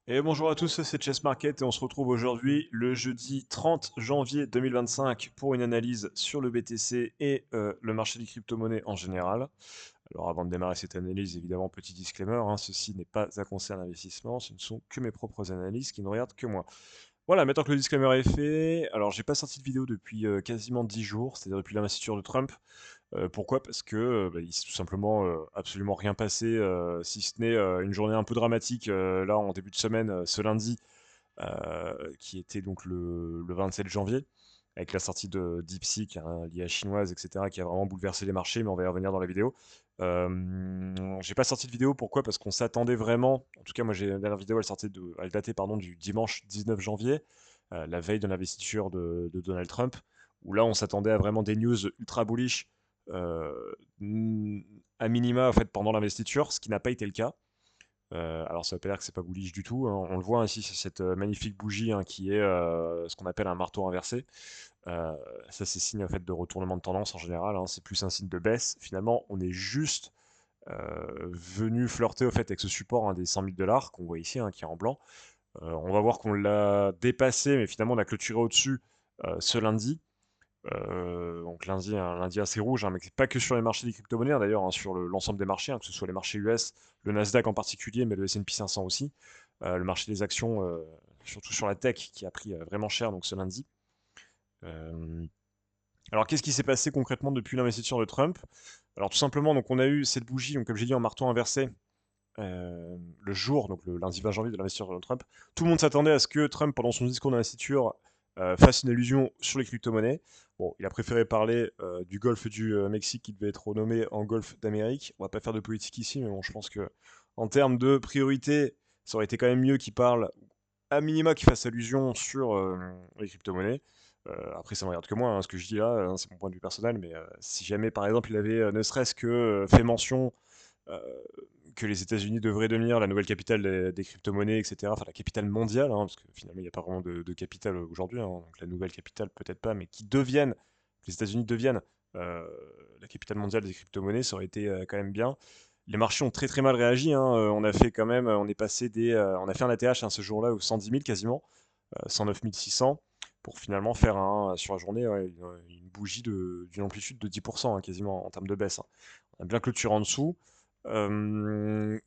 Et bonjour à tous, c'est Chess Market et on se retrouve aujourd'hui le jeudi 30 janvier 2025 pour une analyse sur le BTC et le marché des crypto-monnaies en général. Alors avant de démarrer cette analyse, évidemment, petit disclaimer, ceci n'est pas un conseil d'investissement, ce ne sont que mes propres analyses qui ne regardent que moi. Voilà, maintenant que le disclaimer est fait, alors j'ai pas sorti de vidéo depuis quasiment 10 jours, c'est-à-dire depuis l'investiture de Trump. Pourquoi? Parce que il s'est tout simplement absolument rien passé, si ce n'est une journée un peu dramatique là en début de semaine, ce lundi, qui était donc le 27 janvier, avec la sortie de DeepSeek, l'IA chinoise, etc., qui a vraiment bouleversé les marchés, mais on va y revenir dans la vidéo. J'ai pas sorti de vidéo, pourquoi? Parce qu'on s'attendait vraiment, en tout cas moi j'ai la dernière vidéo, elle datait pardon, du dimanche 19 janvier, la veille de l'investiture de Donald Trump, où là on s'attendait à vraiment des news ultra bullish, euh, à minima en fait pendant l'investiture, ce qui n'a pas été le cas. Alors ça veut pas dire que c'est pas bullish du tout, hein. On le voit ici, c'est cette magnifique bougie qui est ce qu'on appelle un marteau inversé. Euh, Ça c'est signe en fait de retournement de tendance en général, c'est plus un signe de baisse. Finalement, on est juste venu flirter au fait avec ce support des 100 000 dollars qu'on voit ici, qui est en blanc. On va voir qu'on l'a dépassé, mais finalement on a clôturé au-dessus ce lundi. Donc lundi, un lundi assez rouge, mais pas que sur les marchés des crypto-monnaies, d'ailleurs, sur l'ensemble des marchés, que ce soit les marchés US, le Nasdaq en particulier, mais le S&P 500 aussi. Le marché des actions, surtout sur la tech, qui a pris vraiment cher donc ce lundi. Euh, alors qu'est-ce qui s'est passé concrètement depuis l'investiture de Trump? Alors tout simplement, donc on a eu cette bougie, donc comme j'ai dit en marteau inversé, le jour, donc le lundi 20 janvier de l'investiture de Trump. Tout le monde s'attendait à ce que Trump, pendant son discours d'investiture, fasse une allusion sur les crypto-monnaies. Bon, il a préféré parler du golfe du Mexique qui devait être renommé en golfe d'Amérique. On va pas faire de politique ici, mais bon, je pense que en termes de priorité, ça aurait été quand même mieux qu'il parle, à minima, qu'il fasse allusion sur les crypto-monnaies. Après, ça ne regarde que moi, ce que je dis là, c'est mon point de vue personnel, mais si jamais, par exemple, il avait ne serait-ce que fait mention euh, que les États-Unis devraient devenir la nouvelle capitale des crypto-monnaies, etc. Enfin, la capitale mondiale, parce que finalement, il n'y a pas vraiment de capitale aujourd'hui, donc la nouvelle capitale, peut-être pas, mais que les États-Unis deviennent euh, la capitale mondiale des crypto-monnaies, ça aurait été quand même bien. Les marchés ont très très mal réagi, on a fait quand même, on est passé on a fait un ATH ce jour-là au 110 000 quasiment, 109 600, pour finalement faire sur la journée une bougie d'une amplitude de 10%, quasiment en termes de baisse. On a bien clôturé en dessous. Euh,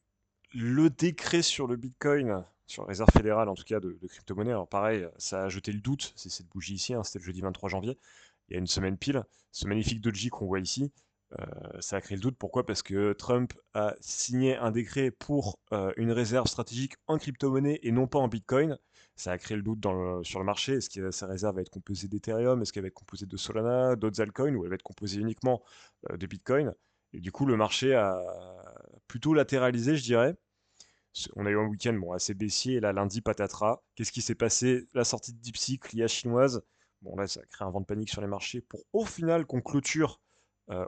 le décret sur le Bitcoin, sur la réserve fédérale en tout cas de crypto-monnaie, alors pareil, ça a jeté le doute, c'est cette bougie ici, c'était le jeudi 23 janvier, il y a une semaine pile, ce magnifique doji qu'on voit ici, ça a créé le doute. Pourquoi? Parce que Trump a signé un décret pour une réserve stratégique en crypto-monnaie et non pas en Bitcoin. Ça a créé le doute sur le marché. Est-ce que sa réserve va être composée d'Ethereum? Est-ce qu'elle va être composée de Solana, d'autres altcoins, ou elle va être composée uniquement de Bitcoin? Et du coup, le marché a plutôt latéralisé, je dirais. On a eu un week-end assez baissier, et là, lundi, patatras. Qu'est-ce qui s'est passé? La sortie de DeepSeek, l'IA chinoise. Bon, là, ça a créé un vent de panique sur les marchés pour au final qu'on clôture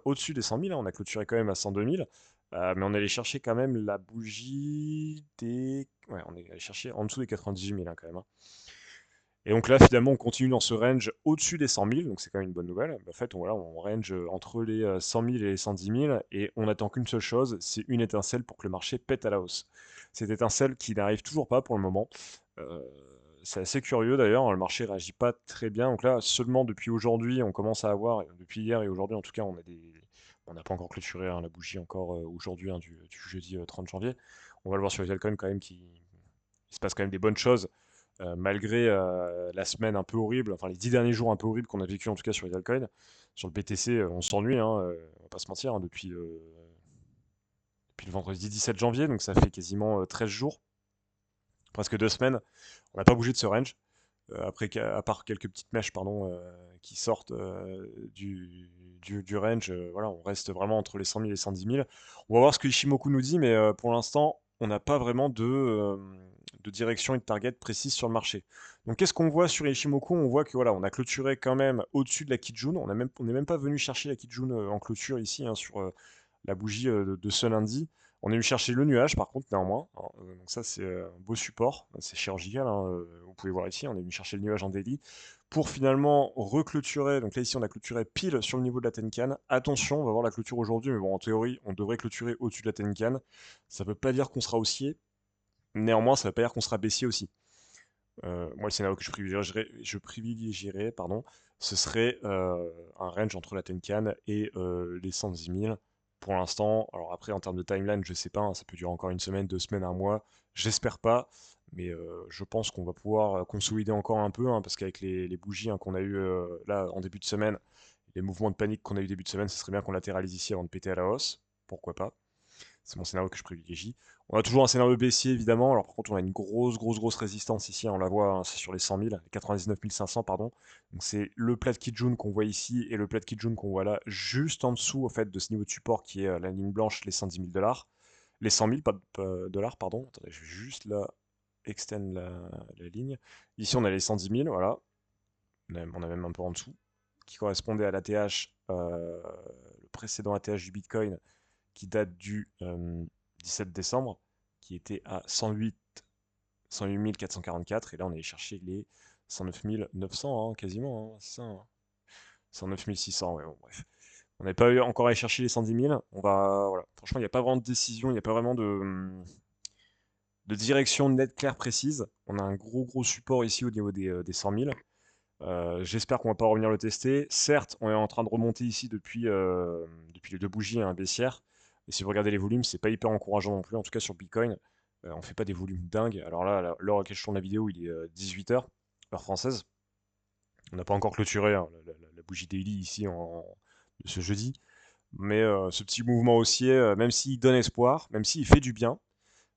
au-dessus des 100 000. On a clôturé quand même à 102 000. Mais on est allé chercher quand même la bougie des. Ouais, on est allé chercher en dessous des 98 000 quand même. Et donc là, finalement, on continue dans ce range au-dessus des 100 000, donc c'est quand même une bonne nouvelle. En fait, voilà, on range entre les 100 000 et les 110 000, et on attend qu'une seule chose, c'est une étincelle pour que le marché pète à la hausse. Cette étincelle qui n'arrive toujours pas pour le moment. Euh, c'est assez curieux d'ailleurs, le marché réagit pas très bien. Donc là, seulement depuis aujourd'hui, on commence à avoir, depuis hier et aujourd'hui en tout cas, on n'a pas encore clôturé la bougie encore aujourd'hui, du jeudi 30 janvier. On va le voir sur les altcoins quand même il se passe quand même des bonnes choses malgré la semaine un peu horrible, enfin les 10 derniers jours un peu horribles qu'on a vécu en tout cas sur les altcoins. Sur le BTC, on s'ennuie, on va pas se mentir, depuis le vendredi 17 janvier, donc ça fait quasiment 13 jours, presque 2 semaines. On n'a pas bougé de ce range, à part quelques petites mèches pardon, qui sortent du range. Voilà, on reste vraiment entre les 100 000 et 110 000. On va voir ce que Ishimoku nous dit, mais pour l'instant, on n'a pas vraiment de direction et de target précise sur le marché. Donc qu'est-ce qu'on voit sur Ishimoku? On voit que voilà, on a clôturé quand même au-dessus de la Kijun. On n'est même pas venu chercher la Kijun en clôture ici, sur la bougie de ce lundi. On est venu chercher le nuage par contre néanmoins, donc ça c'est un beau support, c'est chirurgical, vous pouvez voir ici, on est venu chercher le nuage en daily pour finalement reclôturer. Donc là ici on a clôturé pile sur le niveau de la Tenkan. Attention, on va voir la clôture aujourd'hui, mais bon en théorie on devrait clôturer au-dessus de la Tenkan. Ça ne veut pas dire qu'on sera haussier, Néanmoins, ça ne veut pas dire qu'on sera baissier aussi. Moi, le scénario que je privilégierais, pardon, ce serait un range entre la Tenkan et les 110 000 pour l'instant. Alors après, en termes de timeline, je sais pas, hein, ça peut durer encore une semaine, 2 semaines, un mois. J'espère pas, mais je pense qu'on va pouvoir consolider encore un peu, hein, parce qu'avec les bougies, hein, qu'on a eu là en début de semaine, les mouvements de panique qu'on a eu début de semaine, ce serait bien qu'on latéralise ici avant de péter à la hausse. Pourquoi pas? C'est mon scénario que je privilégie. On a toujours un scénario baissier, évidemment. Alors, par contre, on a une grosse résistance ici, hein. On la voit, hein, c'est sur les 100 000, 99 500, pardon. Donc, c'est le plat de Kijun qu'on voit ici et le plat de Kijun qu'on voit là, juste en dessous, au fait, de ce niveau de support qui est la ligne blanche, les 110 000 dollars. Les 100 000, pas dollars, pardon. Attendez, je vais juste là extend la ligne. Ici, on a les 110 000, voilà. On a même un peu en dessous, qui correspondait à l'ATH, le précédent ATH du Bitcoin, qui date du 17 décembre, qui était à 108 444, et là on allait chercher les 109 900, hein, quasiment, hein, c'est ça, hein. 109 600, ouais, bon, bref. On n'est pas encore allé chercher les 110 000, on va, voilà. Franchement, il n'y a pas vraiment de décision, il n'y a pas vraiment de direction nette, claire, précise. On a un gros support ici au niveau des 100 000. J'espère qu'on va pas revenir le tester. Certes, on est en train de remonter ici depuis les deux bougies, hein, baissière. Et si vous regardez les volumes, c'est pas hyper encourageant non plus. En tout cas sur Bitcoin, on fait pas des volumes dingues. Alors là, l'heure à laquelle je tourne la vidéo, il est 18 h, heure française. On n'a pas encore clôturé, hein, la bougie daily ici de ce jeudi. Mais ce petit mouvement haussier, même s'il donne espoir, même s'il fait du bien,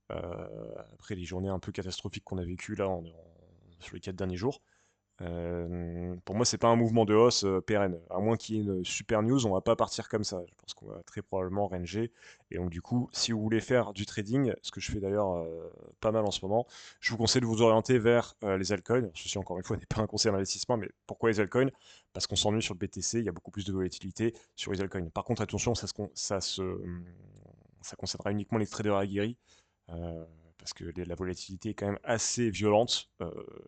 après les journées un peu catastrophiques qu'on a vécues là sur les 4 derniers jours, pour moi, c'est pas un mouvement de hausse pérenne. À moins qu'il y ait une super news, on va pas partir comme ça. Je pense qu'on va très probablement ranger. Et donc, du coup, si vous voulez faire du trading, ce que je fais d'ailleurs pas mal en ce moment, je vous conseille de vous orienter vers les altcoins. Ceci, encore une fois, n'est pas un conseil d'investissement, mais pourquoi les altcoins? Parce qu'on s'ennuie sur le BTC, il y a beaucoup plus de volatilité sur les altcoins. Par contre, attention, ça concernera uniquement les traders aguerris. Euh, Parce que la volatilité est quand même assez violente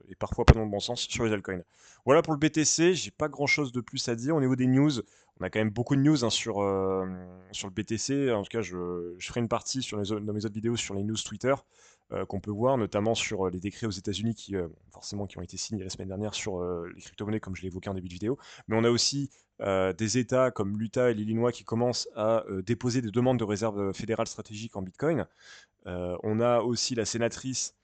et parfois pas dans le bon sens sur les altcoins. Voilà pour le BTC, j'ai pas grand chose de plus à dire. Au niveau des news, on a quand même beaucoup de news, hein, sur le BTC. En tout cas, je ferai une partie dans mes autres vidéos sur les news Twitter qu'on peut voir, notamment sur les décrets aux États-Unis forcément qui ont été signés la semaine dernière sur les crypto-monnaies, comme je l'ai évoqué en début de vidéo. Mais on a aussi des États comme l'Utah et l'Illinois qui commencent à déposer des demandes de réserve fédérale stratégique en Bitcoin. On a aussi la sénatrice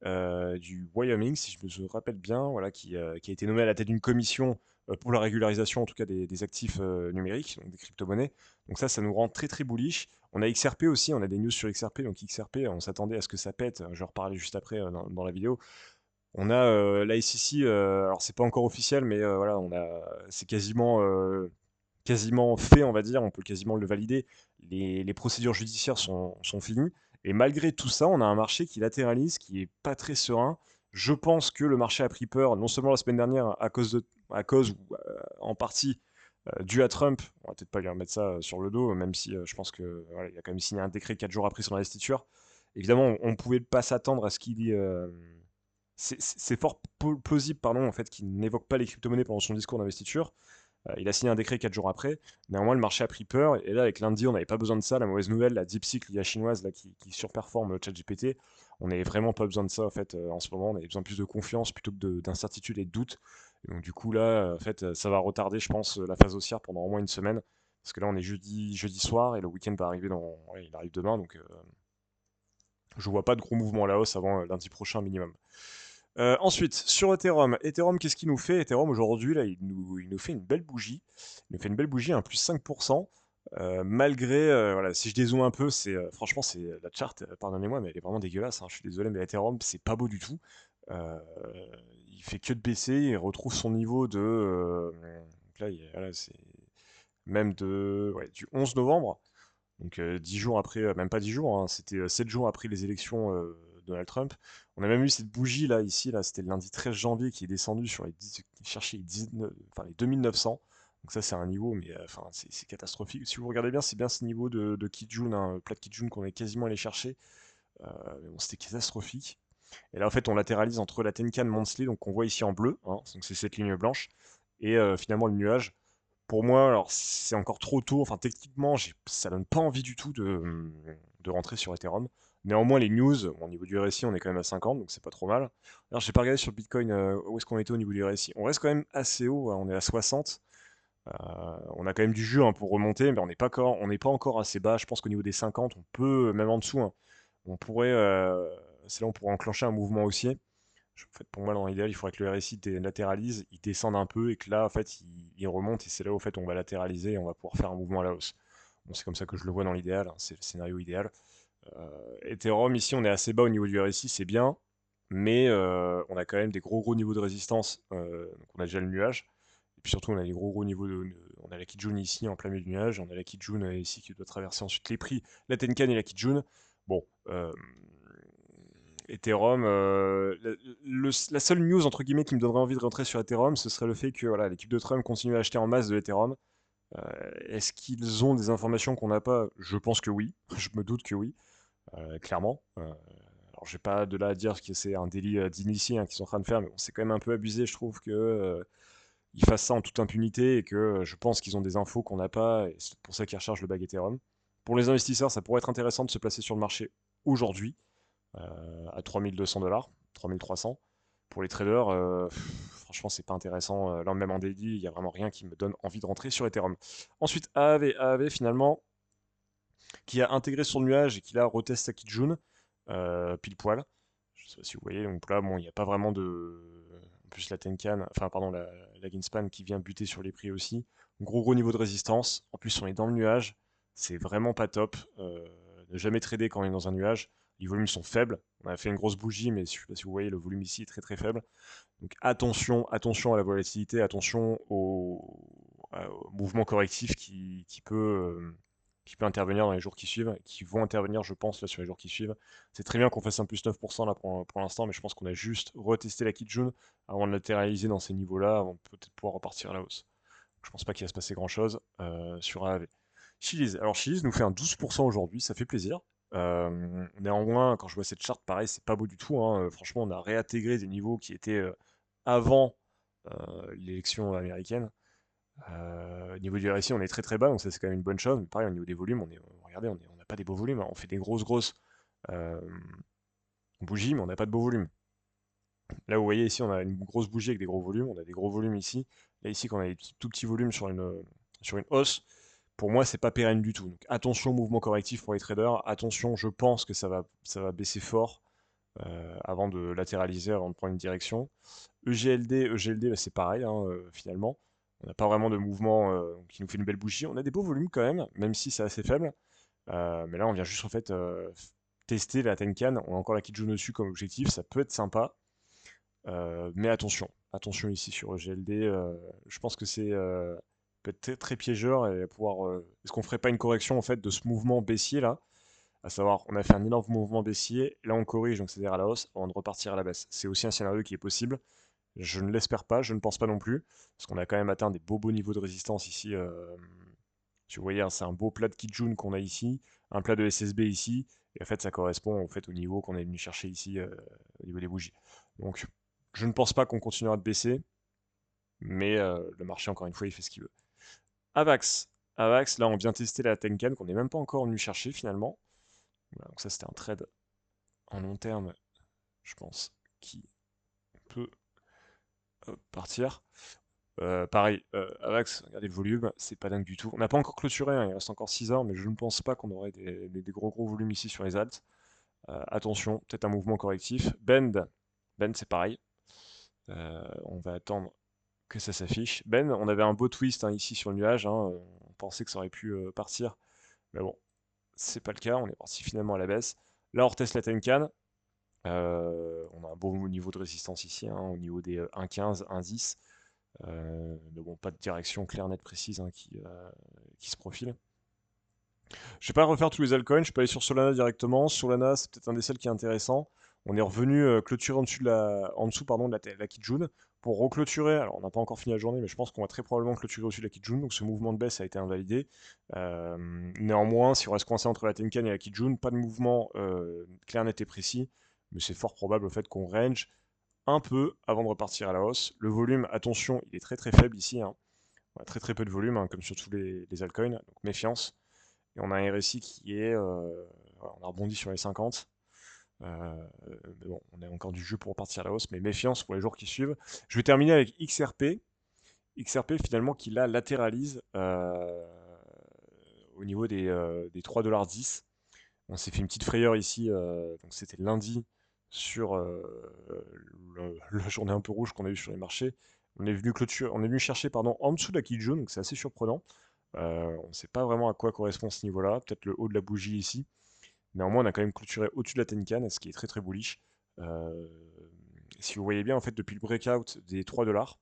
du Wyoming, si je me rappelle bien, voilà, qui a été nommée à la tête d'une commission pour la régularisation, en tout cas des actifs numériques, donc des crypto-monnaies. Donc ça nous rend très bullish. On a XRP aussi, on a des news sur XRP. Donc XRP, on s'attendait à ce que ça pète. Je vais en reparler juste après dans la vidéo. On a la SEC, alors c'est pas encore officiel, mais voilà, c'est quasiment fait, on va dire, on peut quasiment le valider. Les procédures judiciaires sont finies. Et malgré tout ça, on a un marché qui latéralise, qui est pas très serein. Je pense que le marché a pris peur, non seulement la semaine dernière, à cause ou en partie dû à Trump. On va peut-être pas lui remettre ça sur le dos, même si je pense que voilà, il a quand même signé un décret 4 jours après son investiture. Évidemment, on ne pouvait pas s'attendre à ce qu'il y c'est fort plausible, pardon, en fait, qu'il n'évoque pas les crypto-monnaies pendant son discours d'investiture. Il a signé un décret 4 jours après. Néanmoins, le marché a pris peur. Et là, avec lundi, on n'avait pas besoin de ça. La mauvaise nouvelle, la DeepSeek, l'IA chinoise, là, qui surperforme le ChatGPT, on n'avait vraiment pas besoin de ça, en fait, en ce moment. On avait besoin plus de confiance plutôt que d'incertitude et de doute. Et donc, du coup, là, en fait, ça va retarder, je pense, la phase haussière pendant au moins une semaine. Parce que là, on est jeudi soir et le week-end va arriver ouais, il arrive demain. Donc, je vois pas de gros mouvements à la hausse avant lundi prochain minimum. Ensuite, sur Ethereum, qu'est-ce qu'il nous fait? Ethereum aujourd'hui, là, il nous fait une belle bougie. Il nous fait une belle bougie, un plus 5%. Malgré, voilà, si je dézoome un peu, franchement, c'est la chart, pardonnez-moi, mais elle est vraiment dégueulasse, hein, je suis désolé, mais Ethereum, c'est pas beau du tout. Euh, il fait que de baisser, il retrouve son niveau donc là, voilà, c'est même ouais, du 11 novembre. Donc 10 jours après, même pas 10 jours, hein, c'était 7 jours après les élections de Donald Trump. On a même eu cette bougie là, ici, là, c'était le lundi 13 janvier qui est descendu sur qui cherchait enfin, les 2900. Donc ça c'est un niveau, mais enfin c'est catastrophique. Si vous regardez bien, c'est bien ce niveau de Kijun, hein, plat de Kijun qu'on est quasiment allé chercher. Mais bon, c'était catastrophique. Et là en fait on latéralise entre la Tenkan Monthly, donc qu'on voit ici en bleu, hein, donc c'est cette ligne blanche, et finalement le nuage. Pour moi, alors c'est encore trop tôt. Enfin, techniquement, ça donne pas envie du tout de rentrer sur Ethereum. Néanmoins, les news, bon, au niveau du RSI, on est quand même à 50, donc c'est pas trop mal. Alors, j'ai pas regardé sur le Bitcoin où est-ce qu'on était au niveau du RSI. On reste quand même assez haut, hein, on est à 60. On a quand même du jus hein, pour remonter, mais on n'est pas encore assez bas. Je pense qu'au niveau des 50, on peut, même en dessous, hein, on pourrait, c'est là où on pourrait enclencher un mouvement haussier. En fait, pour moi, dans l'idéal, il faudrait que le RSI latéralise, il descende un peu et que là, en fait, il remonte et c'est là où en fait, on va latéraliser et on va pouvoir faire un mouvement à la hausse. Bon, c'est comme ça que je le vois dans l'idéal, hein, c'est le scénario idéal. Ethereum, ici, on est assez bas au niveau du RSI, c'est bien, mais on a quand même des gros niveaux de résistance. Donc on a déjà le nuage, et puis surtout, on a des gros niveaux on a la Kijun ici en plein milieu du nuage, on a la Kijun ici qui doit traverser ensuite les prix, la Tenkan et la Kijun. Bon, Ethereum, la seule news entre guillemets qui me donnerait envie de rentrer sur Ethereum, ce serait le fait que voilà, l'équipe de Trump continue à acheter en masse de Ethereum. Est-ce qu'ils ont des informations qu'on n'a pas? Je pense que oui, je me doute que oui, clairement. Alors j'ai pas de là à dire que c'est un délit d'initié hein, qu'ils sont en train de faire, mais bon, c'est quand même un peu abusé, je trouve que ils fassent ça en toute impunité et que je pense qu'ils ont des infos qu'on n'a pas, et c'est pour ça qu'ils rechargent le bag Ethereum. Pour les investisseurs, ça pourrait être intéressant de se placer sur le marché aujourd'hui à 3200 $, 3300. Pour les traders, franchement, c'est pas intéressant. Là, même en daily, il n'y a vraiment rien qui me donne envie de rentrer sur Ethereum. Ensuite, AAV finalement, qui a intégré son nuage et qui là reteste sa Kijun, pile poil. Je sais pas si vous voyez, donc là, bon, il n'y a pas vraiment de. En plus, la Tenkan, enfin, pardon, la Greenspan qui vient buter sur les prix aussi. Gros niveau de résistance. En plus, on est dans le nuage. C'est vraiment pas top. Ne jamais trader quand on est dans un nuage. Les volumes sont faibles. On a fait une grosse bougie, mais je sais pas si vous voyez, le volume ici est très faible. Donc attention à la volatilité, attention au mouvement correctif qui peut intervenir dans les jours qui suivent, qui vont intervenir, je pense, là, sur les jours qui suivent. C'est très bien qu'on fasse un plus 9% là pour l'instant, mais je pense qu'on a juste retesté la Kijun avant de latéraliser dans ces niveaux-là, avant de peut-être pouvoir repartir à la hausse. Je pense pas qu'il va se passer grand-chose sur AAV. Chiliz. Alors Chiliz nous fait un 12% aujourd'hui, ça fait plaisir. Néanmoins, quand je vois cette charte, pareil, c'est pas beau du tout, hein. Franchement, on a réintégré des niveaux qui étaient avant l'élection américaine. Au niveau du RSI, on est très bas, donc ça c'est quand même une bonne chose. Mais pareil, au niveau des volumes, regardez, on n'a pas des beaux volumes, hein. On fait des grosses euh, bougies, mais on n'a pas de beaux volumes. Là, vous voyez ici, on a une grosse bougie avec des gros volumes, on a des gros volumes ici. Là, ici, quand on a des tout petits volumes sur une hausse, pour moi, c'est pas pérenne du tout. Donc, attention au mouvement correctif pour les traders. Attention, je pense que ça va baisser fort avant de latéraliser, avant de prendre une direction. EGLD bah, c'est pareil, hein, finalement. On n'a pas vraiment de mouvement qui nous fait une belle bougie. On a des beaux volumes quand même si c'est assez faible. Mais là, on vient juste en fait tester la Tenkan. On a encore la Kijun dessus comme objectif. Ça peut être sympa. Mais attention ici sur EGLD. Je pense que c'est peut être très piégeur et pouvoir. Est-ce qu'on ferait pas une correction en fait de ce mouvement baissier là? À savoir, on a fait un énorme mouvement baissier, là on corrige, donc c'est-à-dire à la hausse, avant de repartir à la baisse. C'est aussi un scénario qui est possible. Je ne l'espère pas, je ne pense pas non plus, parce qu'on a quand même atteint des beaux niveaux de résistance ici. Si vous voyez, hein, c'est un beau plat de Kijun qu'on a ici, un plat de SSB ici, et en fait ça correspond au niveau qu'on est venu chercher ici au niveau des bougies. Donc je ne pense pas qu'on continuera de baisser, mais le marché encore une fois il fait ce qu'il veut. Avax. Avax, là on vient tester la Tenkan qu'on n'est même pas encore venu chercher finalement. Voilà, donc ça c'était un trade en long terme, je pense, qui peut partir. Pareil, Avax, regardez le volume, c'est pas dingue du tout. On n'a pas encore clôturé, hein, il reste encore 6 heures, mais je ne pense pas qu'on aurait des gros volumes ici sur les alts. Attention, peut-être un mouvement correctif. Bend c'est pareil. On va attendre que ça s'affiche. On avait un beau twist hein, ici sur le nuage. Hein, on pensait que ça aurait pu partir. Mais bon, c'est pas le cas. On est parti finalement à la baisse. Là, on reteste la Tenkan. On a un beau niveau de résistance ici, hein, au niveau des 1,15, 1,10. Mais bon, pas de direction claire, nette, précise hein, qui se profile. Je vais pas refaire tous les altcoins, je peux aller sur Solana directement. Solana, c'est peut-être un des seuls qui est intéressant. On est revenu clôturer en dessous pardon, de la Kijun. Pour reclôturer, alors on n'a pas encore fini la journée, mais je pense qu'on va très probablement clôturer au-dessus de la Kijun, donc ce mouvement de baisse a été invalidé. Néanmoins, si on reste coincé entre la Tenkan et la Kijun, pas de mouvement clair, net et précis, mais c'est fort probable au fait qu'on range un peu avant de repartir à la hausse. Le volume, attention, il est très faible ici. Hein. On a très peu de volume, hein, comme sur tous les altcoins, donc méfiance. Et on a un RSI qui est. On a rebondi sur les 50. Mais bon, on a encore du jeu pour repartir à la hausse, mais méfiance pour les jours qui suivent. Je vais terminer avec XRP. XRP finalement qui là latéralise au niveau des 3,10 $. On s'est fait une petite frayeur ici, donc c'était lundi sur la journée un peu rouge qu'on a eu sur les marchés. On est venu chercher pardon, en dessous de la Kijun, donc c'est assez surprenant. On ne sait pas vraiment à quoi correspond ce niveau-là, peut-être le haut de la bougie ici. Néanmoins, on a quand même clôturé au-dessus de la Tenkan, ce qui est très très bullish. Euh, Si vous voyez bien, en fait, depuis le breakout des 3 $,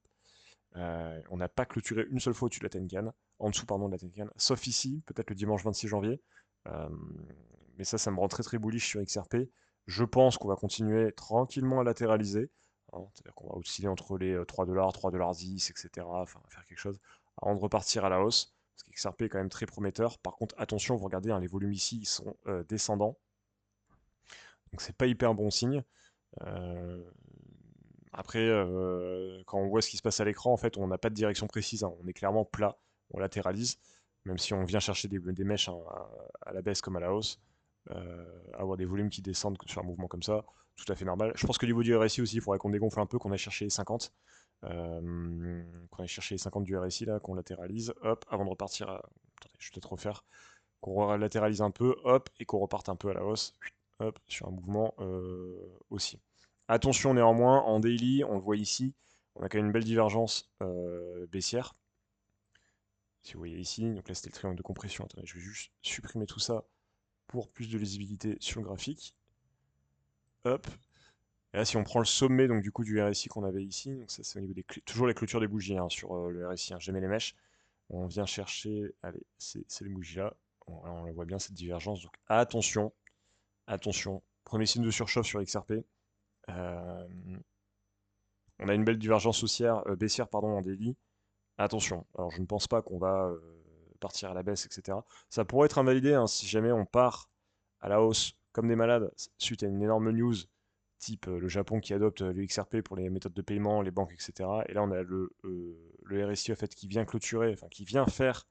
on n'a pas clôturé une seule fois au-dessus de la Tenkan, en dessous pardon de la Tenkan, sauf ici, peut-être le dimanche 26 janvier. Euh, mais ça me rend très très bullish sur XRP. Je pense qu'on va continuer tranquillement à latéraliser, hein, c'est-à-dire qu'on va osciller entre les 3 $, 3,10 $, etc. Enfin, faire quelque chose avant de repartir à la hausse. Parce que XRP est quand même très prometteur. Par contre, attention, vous regardez, hein, les volumes ici, ils sont descendants. Donc c'est pas hyper bon signe. Euh, Après, quand on voit ce qui se passe à l'écran, en fait, on n'a pas de direction précise, hein. On est clairement plat, on latéralise, même si on vient chercher des mèches, hein, à la baisse comme à la hausse. Avoir des volumes qui descendent sur un mouvement comme ça, tout à fait normal. Je pense que au niveau du RSI aussi, il faudrait qu'on dégonfle un peu, qu'on aille chercher les 50. Qu'on aille chercher les 50 du RSI, là, qu'on latéralise, hop, avant de repartir à... Attendez, je vais peut-être refaire. Qu'on latéralise un peu, hop, et qu'on reparte un peu à la hausse, hop, sur un mouvement aussi. Attention néanmoins, en daily, on le voit ici, on a quand même une belle divergence baissière. Si vous voyez ici, donc là c'était le triangle de compression. Attendez, je vais juste supprimer tout ça pour plus de lisibilité sur le graphique. Hop. Et là, si on prend le sommet donc du coup du RSI qu'on avait ici, donc ça c'est au niveau des toujours les clôtures des bougies, hein, sur le RSI, hein, jamais les mèches. On vient chercher, allez, c'est les bougies là. On le voit bien cette divergence. Donc attention, attention. Premier signe de surchauffe sur XRP. Euh, on a une belle divergence haussière, baissière pardon, en daily. Attention. Alors je ne pense pas qu'on va partir à la baisse, etc. Ça pourrait être invalidé, hein, si jamais on part à la hausse comme des malades suite à une énorme news type le Japon qui adopte le XRP pour les méthodes de paiement, les banques, etc. Et là on a le RSI en fait qui vient clôturer, enfin qui vient faire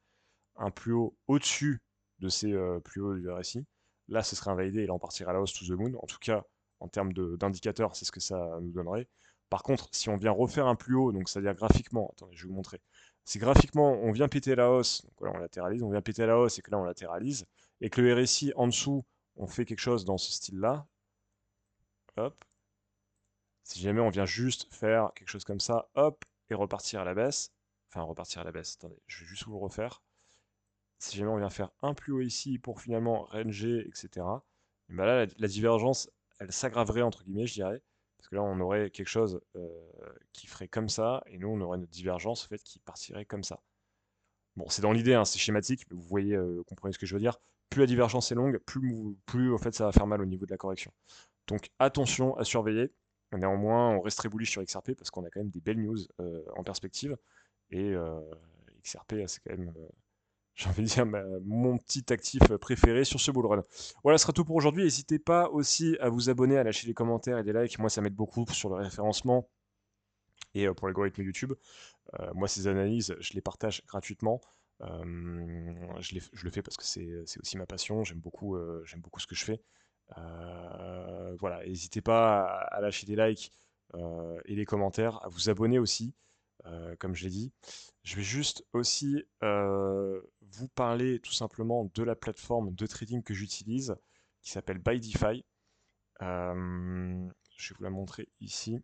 un plus haut au-dessus de ces plus hauts du RSI. Là, ce serait invalidé et là, on partirait à la hausse to the moon. En tout cas, en termes d'indicateurs, c'est ce que ça nous donnerait. Par contre, si on vient refaire un plus haut, donc c'est-à-dire graphiquement, attendez, je vais vous montrer. Si graphiquement, on vient péter la hausse, donc voilà, on latéralise, on vient péter la hausse et que là, on latéralise, et que le RSI en dessous, on fait quelque chose dans ce style-là, hop, si jamais on vient juste faire quelque chose comme ça, hop, et repartir à la baisse, enfin repartir à la baisse, attendez, je vais juste vous le refaire, si jamais on vient faire un plus haut ici pour finalement ranger, etc., et ben là, la divergence, elle s'aggraverait, entre guillemets, je dirais, parce que là, on aurait quelque chose qui ferait comme ça, et nous, on aurait notre divergence, en fait, qui partirait comme ça. Bon, c'est dans l'idée, hein, c'est schématique, mais vous voyez, comprenez ce que je veux dire. Plus la divergence est longue, plus en fait, ça va faire mal au niveau de la correction. Donc, attention à surveiller. Néanmoins, on reste très bullish sur XRP, parce qu'on a quand même des belles news en perspective, et XRP, c'est quand même j'ai envie de dire, mon petit actif préféré sur ce bull run. Voilà, ce sera tout pour aujourd'hui. N'hésitez pas aussi à vous abonner, à lâcher des commentaires et des likes. Moi, ça m'aide beaucoup sur le référencement et pour l'algorithme YouTube. Moi, ces analyses, je les partage gratuitement. Je le fais parce que c'est aussi ma passion. J'aime beaucoup ce que je fais. Voilà, n'hésitez pas à lâcher des likes et des commentaires, à vous abonner aussi, comme je l'ai dit. Je vais juste aussi vous parler tout simplement de la plateforme de trading que j'utilise, qui s'appelle BuyDefi. Je vais vous la montrer ici,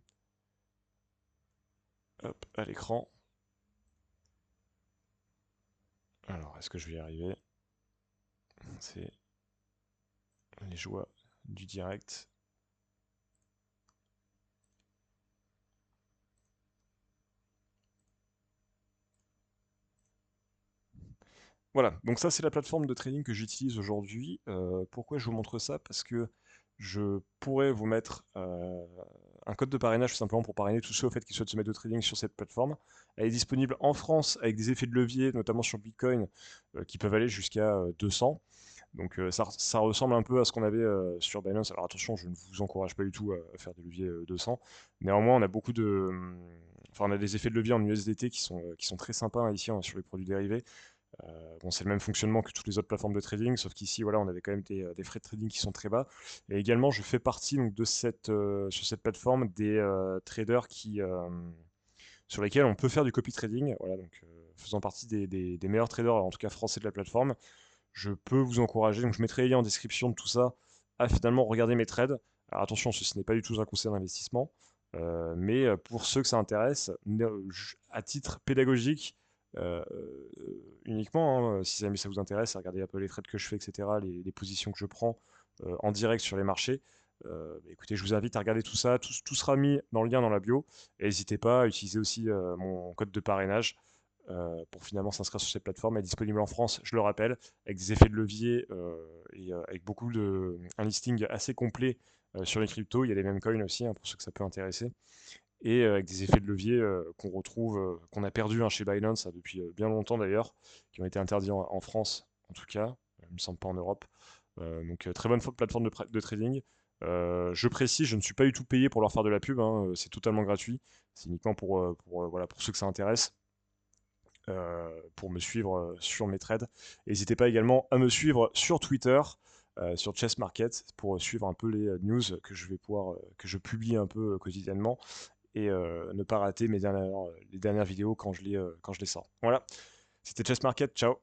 hop, à l'écran. Alors, est-ce que je vais y arriver? C'est les joies du direct. Voilà, donc ça c'est la plateforme de trading que j'utilise aujourd'hui. Pourquoi je vous montre ça? Parce que je pourrais vous mettre un code de parrainage tout simplement pour parrainer tous ceux au fait qui souhaitent se mettre au trading sur cette plateforme. Elle est disponible en France avec des effets de levier, notamment sur Bitcoin, qui peuvent aller jusqu'à 200. Donc ça ressemble un peu à ce qu'on avait sur Binance. Alors attention, je ne vous encourage pas du tout à faire des leviers 200. Néanmoins, on a beaucoup de... Enfin, on a des effets de levier en USDT qui sont très sympas, hein, ici, hein, sur les produits dérivés. Bon, c'est le même fonctionnement que toutes les autres plateformes de trading, sauf qu'ici, voilà, on avait quand même des frais de trading qui sont très bas. Et également, je fais partie donc, sur cette plateforme des traders sur lesquels on peut faire du copy trading. Voilà, donc faisant partie des meilleurs traders, en tout cas français de la plateforme, je peux vous encourager. Donc je mettrai les liens en description de tout ça à finalement regarder mes trades. Alors attention, ceci n'est pas du tout un conseil d'investissement, mais pour ceux que ça intéresse, à titre pédagogique, uniquement, hein, si jamais ça vous intéresse, à regarder un peu les trades que je fais, etc., les positions que je prends en direct sur les marchés. Écoutez, je vous invite à regarder tout ça. Tout sera mis dans le lien dans la bio. Et n'hésitez pas à utiliser aussi mon code de parrainage pour finalement s'inscrire sur cette plateforme. Elle est disponible en France, je le rappelle, avec des effets de levier et avec un listing assez complet sur les cryptos. Il y a les mêmes coins aussi, hein, pour ceux que ça peut intéresser. Et avec des effets de levier qu'on retrouve, qu'on a perdu hein, chez Binance depuis bien longtemps d'ailleurs, qui ont été interdits en France en tout cas, il me semble pas en Europe. Donc très bonne plateforme de trading. Je précise, je ne suis pas du tout payé pour leur faire de la pub, hein, c'est totalement gratuit. C'est uniquement voilà, pour ceux que ça intéresse pour me suivre sur mes trades. N'hésitez pas également à me suivre sur Twitter, sur Chess Market, pour suivre un peu les news que je publie un peu quotidiennement et ne pas rater les dernières vidéos quand je les sors. Voilà, c'était Chess Market, ciao.